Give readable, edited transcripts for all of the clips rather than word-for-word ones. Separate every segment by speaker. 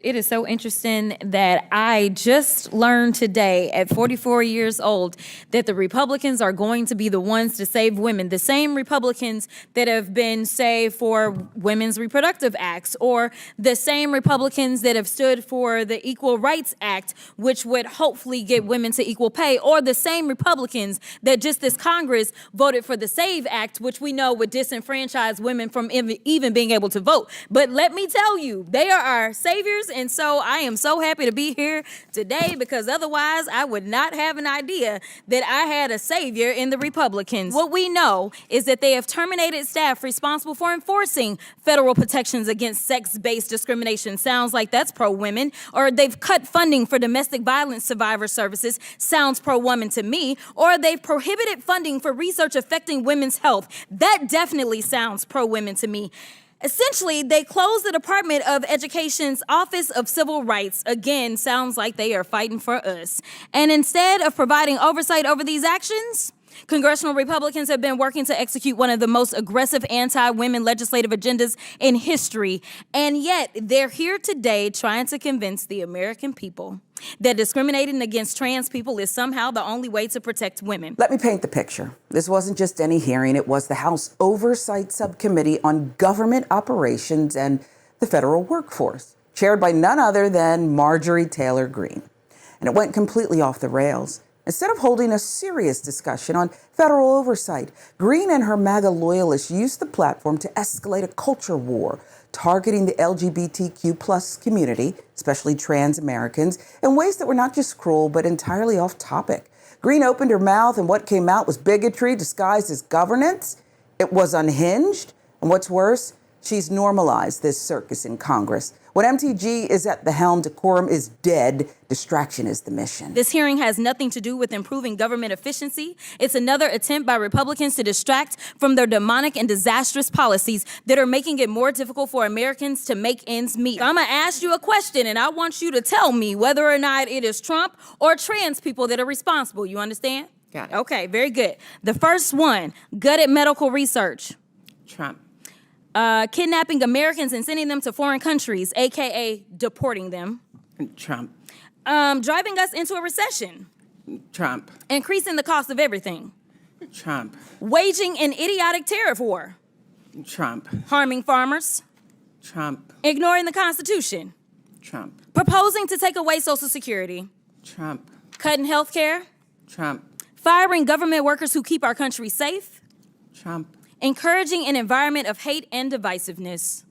Speaker 1: It is so interesting that I just learned today at 44 years old that the Republicans are going to be the ones to save women. The same Republicans that have been, say, for women's reproductive acts, or the same Republicans that have stood for the Equal Rights Act, which would hopefully get women to equal pay, or the same Republicans that just this Congress voted for the SAVE Act, which we know would disenfranchise women from even being able to vote. But let me tell you, they are our saviors. And so I am so happy to be here today, because otherwise I would not have an idea that I had a savior in the Republicans. What we know is that they have terminated staff responsible for enforcing federal protections against sex-based discrimination. Sounds like that's pro-women. Or they've cut funding for domestic violence survivor services. Sounds pro-woman to me. Or they've prohibited funding for research affecting women's health. That definitely sounds pro-women to me. Essentially, they closed the Department of Education's Office of Civil Rights. Again, sounds like they are fighting for us. And instead of providing oversight over these actions, congressional Republicans have been working to execute one of the most aggressive anti-women legislative agendas in history. And yet, they're here today trying to convince the American people that discriminating against trans people is somehow the only way to protect women.
Speaker 2: Let me paint the picture. This wasn't just any hearing. It was the House Oversight Subcommittee on Government Operations and the Federal Workforce, chaired by none other than Marjorie Taylor Greene. And it went completely off the rails. Instead of holding a serious discussion on federal oversight, Greene and her MAGA loyalists used the platform to escalate a culture war, targeting the LGBTQ plus community, especially trans Americans, in ways that were not just cruel, but entirely off topic. Greene opened her mouth, and what came out was bigotry disguised as governance. It was unhinged. And what's worse, she's normalized this circus in Congress. When MTG is at the helm, decorum is dead. Distraction is the mission.
Speaker 1: This hearing has nothing to do with improving government efficiency. It's another attempt by Republicans to distract from their demonic and disastrous policies that are making it more difficult for Americans to make ends meet. I'm gonna ask you a question, and I want you to tell me whether or not it is Trump or trans people that are responsible. You understand?
Speaker 3: Got it.
Speaker 1: Okay, very good. The first one, gutted medical research.
Speaker 3: Trump.
Speaker 1: Kidnapping Americans and sending them to foreign countries, AKA deporting them.
Speaker 3: Trump.
Speaker 1: Driving us into a recession.
Speaker 3: Trump.
Speaker 1: Increasing the cost of everything.
Speaker 3: Trump.
Speaker 1: Waging an idiotic tariff war.
Speaker 3: Trump.
Speaker 1: Harming farmers.
Speaker 3: Trump.
Speaker 1: Ignoring the Constitution.
Speaker 3: Trump.
Speaker 1: Proposing to take away Social Security.
Speaker 3: Trump.
Speaker 1: Cutting health care.
Speaker 3: Trump.
Speaker 1: Firing government workers who keep our country safe.
Speaker 3: Trump.
Speaker 1: Encouraging an environment of hate and divisiveness.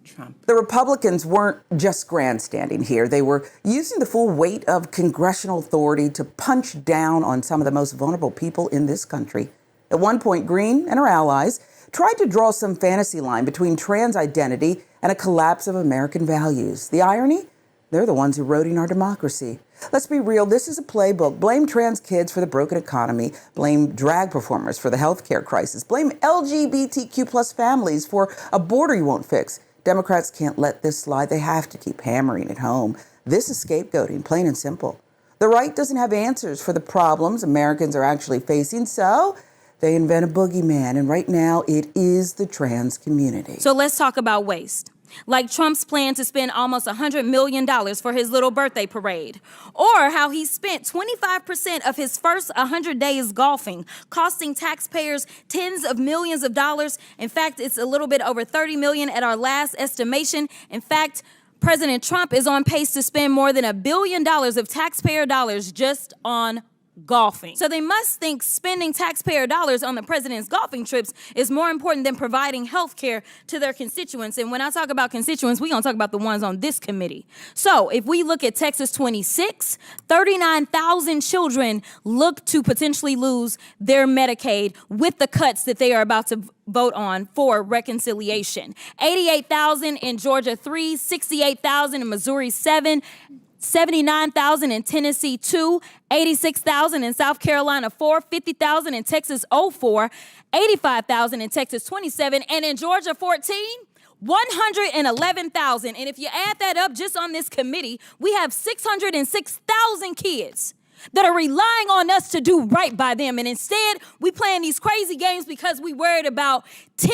Speaker 3: Trump.
Speaker 2: The Republicans weren't just grandstanding here. They were using the full weight of congressional authority to punch down on some of the most vulnerable people in this country. At one point, Greene and her allies tried to draw some fantasy line between trans identity and a collapse of American values. The irony? They're the ones eroding our democracy. Let's be real, this is a playbook. Blame trans kids for the broken economy. Blame drag performers for the healthcare crisis. Blame LGBTQ plus families for a border you won't fix. Democrats can't let this slide. They have to keep hammering it home. This is scapegoating, plain and simple. The right doesn't have answers for the problems Americans are actually facing, so they invent a boogeyman, and right now it is the trans community.
Speaker 1: So let's talk about waste. Like Trump's plan to spend almost $100 million for his little birthday parade. Or how he spent 25% of his first 100 days golfing, costing taxpayers tens of millions of dollars. In fact, it's a little bit over $30 million at our last estimation. In fact, President Trump is on pace to spend more than $1 billion of taxpayer dollars just on golfing. So they must think spending taxpayer dollars on the president's golfing trips is more important than providing health care to their constituents. And when I talk about constituents, we're going to talk about the ones on this committee. So if we look at Texas 26, 39,000 children look to potentially lose their Medicaid with the cuts that they are about to vote on for reconciliation. 88,000 in Georgia 3, 68,000 in Missouri 7, 79,000 in Tennessee 2, 86,000 in South Carolina 4, 50,000 in Texas 04, 85,000 in Texas 27, and in Georgia 14, 111,000. And if you add that up just on this committee, we have 606,000 kids that are relying on us to do right by them. And instead, we playing these crazy games because we worried about 10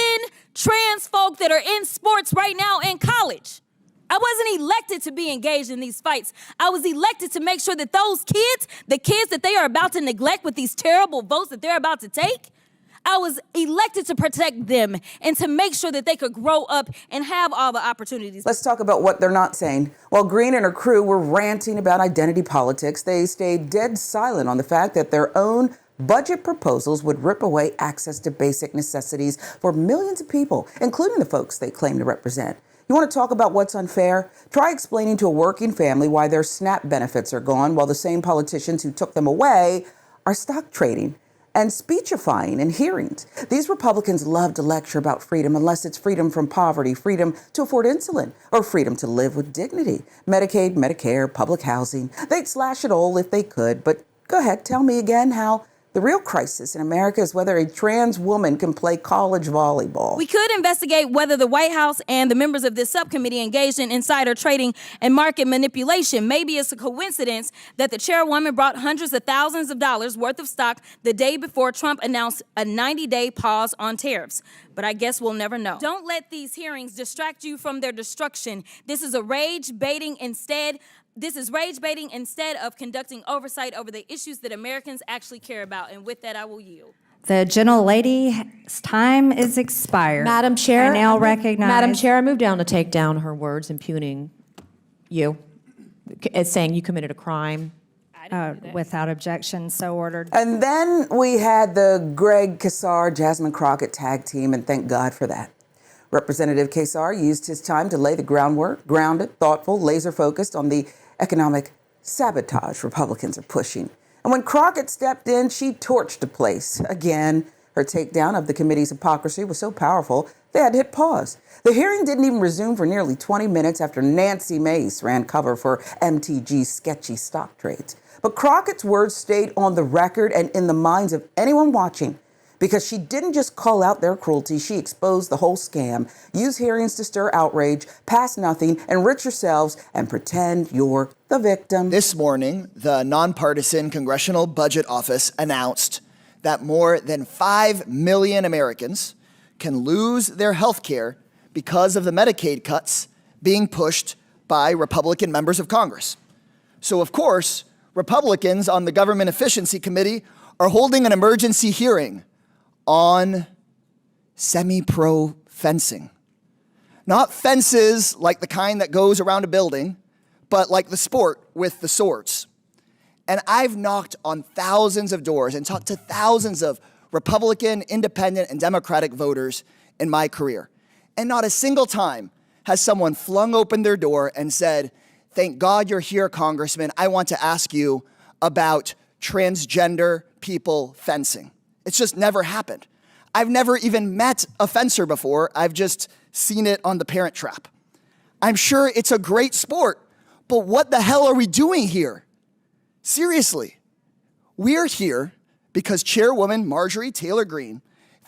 Speaker 1: trans folk that are in sports right now in college. I wasn't elected to be engaged in these fights. I was elected to make sure that those kids, the kids that they are about to neglect with these terrible votes that they're about to take, I was elected to protect them and to make sure that they could grow up and have all the opportunities.
Speaker 2: Let's talk about what they're not saying. While Greene and her crew were ranting about identity politics, they stayed dead silent on the fact that their own budget proposals would rip away access to basic necessities for millions of people, including the folks they claim to represent. You want to talk about what's unfair? Try explaining to a working family why their SNAP benefits are gone while the same politicians who took them away are stock trading and speechifying in hearings. These Republicans love to lecture about freedom unless it's freedom from poverty, freedom to afford insulin, or freedom to live with dignity. Medicaid, Medicare, public housing. They'd slash it all if they could, but go ahead, tell me again how the real crisis in America is whether a trans woman can play college volleyball.
Speaker 1: We could investigate whether the White House and the members of this subcommittee engaged in insider trading and market manipulation. Maybe it's a coincidence that the chairwoman brought hundreds of thousands of dollars worth of stock the day before Trump announced a 90-day pause on tariffs. But I guess we'll never know. Don't let these hearings distract you from their destruction. This is rage baiting instead of conducting oversight over the issues that Americans actually care about. And with that, I will yield.
Speaker 4: The gentlelady's time is expired.
Speaker 5: Madam Chair,
Speaker 4: I now recognize.
Speaker 5: Madam Chair, I move down to take down her words impugning you, as saying you committed a crime.
Speaker 4: Without objection, so ordered.
Speaker 2: And then we had the Greg Casar, Jasmine Crockett tag team, and thank God for that. Representative Casar used his time to lay the groundwork, grounded, thoughtful, laser-focused on the economic sabotage Republicans are pushing. And when Crockett stepped in, she torched the place. Again, her takedown of the committee's hypocrisy was so powerful, they had to hit pause. The hearing didn't even resume for nearly 20 minutes after Nancy Mace ran cover for MTG's sketchy stock trades. But Crockett's words stayed on the record and in the minds of anyone watching, because she didn't just call out their cruelty, she exposed the whole scam, used hearings to stir outrage, pass nothing, enrich yourselves, and pretend you're the victim.
Speaker 6: This morning, the nonpartisan Congressional Budget Office announced that more than 5 million Americans can lose their health care because of the Medicaid cuts being pushed by Republican members of Congress. So, of course, Republicans on the Government Efficiency Committee are holding an emergency hearing on semi-pro fencing. Not fences like the kind that goes around a building, but like the sport with the swords. And I've knocked on thousands of doors and talked to thousands of Republican, Independent, and Democratic voters in my career. And not a single time has someone flung open their door and said, "Thank God you're here, Congressman. I want to ask you about transgender people fencing." It's just never happened. I've never even met a fencer before. I've just seen it on The Parent Trap. I'm sure it's a great sport, but what the hell are we doing here? Seriously, we're here because Chairwoman Marjorie Taylor Greene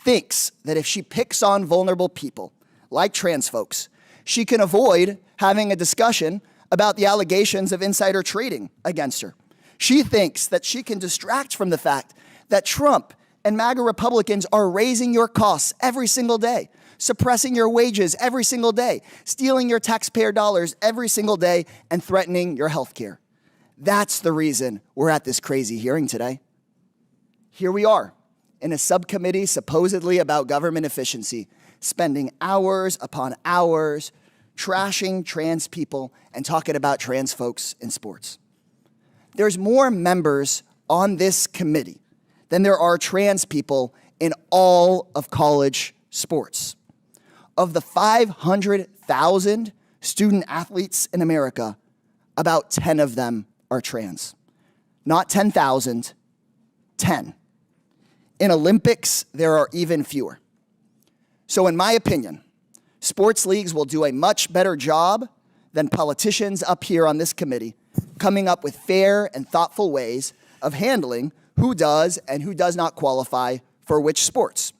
Speaker 6: thinks that if she picks on vulnerable people, like trans folks, she can avoid having a discussion about the allegations of insider trading against her. She thinks that she can distract from the fact that Trump and MAGA Republicans are raising your costs every single day, suppressing your wages every single day, stealing your taxpayer dollars every single day, and threatening your health care. That's the reason we're at this crazy hearing today. Here we are, in a subcommittee supposedly about government efficiency, spending hours upon hours trashing trans people and talking about trans folks in sports. There's more members on this committee than there are trans people in all of college sports. Of the 500,000 student athletes in America, about 10 of them are trans. Not 10,000, 10. In Olympics, there are even fewer. So in my opinion, sports leagues will do a much better job than politicians up here on this committee coming up with fair and thoughtful ways of handling who does and who does not qualify for which sports.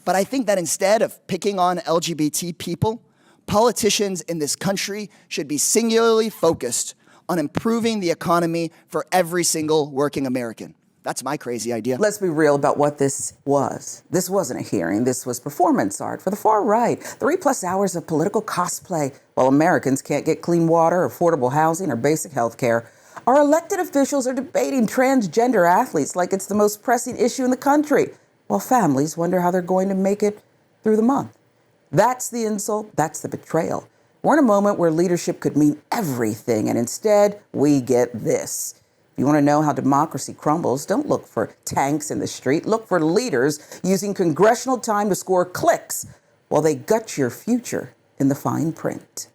Speaker 6: But I think that instead of picking on LGBT people, politicians in this country should be singularly focused on improving the economy for every single working American. That's my crazy idea.
Speaker 2: Let's be real about what this was. This wasn't a hearing. This was performance art for the far right. 3+ hours of political cosplay while Americans can't get clean water, affordable housing, or basic health care. Our elected officials are debating transgender athletes like it's the most pressing issue in the country, while families wonder how they're going to make it through the month. That's the insult. That's the betrayal. We're in a moment where leadership could mean everything, and instead, we get this. If you want to know how democracy crumbles, don't look for tanks in the street. Look for leaders using congressional time to score clicks while they gut your future in the fine print.